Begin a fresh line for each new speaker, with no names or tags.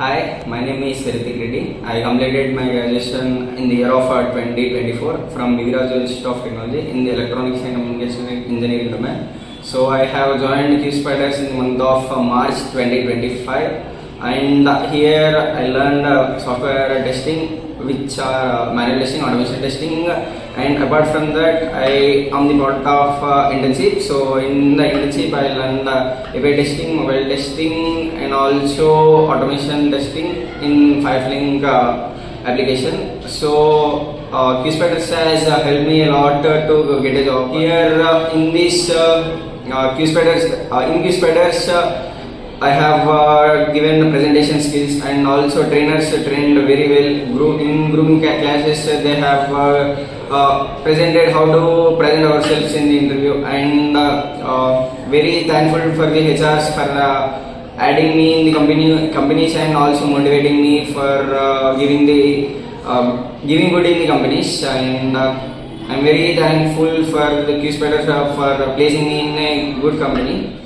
Hi, my name is RITHIK Reddy. I completed my graduation in the year of 2024 from B.TECH Institute of Technology in the Electronics and Communication Engineering domain. So I have joined Qspiders in the month of March 2025, and here I learned software testing, which are manual testing, automation testing, and apart from that I am the part of internship. So in the internship I learned API testing, mobile testing, and also automation testing in 5-link application. So Qspiders has helped me a lot to get a job here in this Qspiders. I have given presentation skills, and also trainers trained very well. In grouping classes, they have presented how to present ourselves in the interview, and very thankful for the HRs for adding me in the companies and also motivating me for giving good in the companies. And I'm very thankful for the Qspiders for placing me in a good company.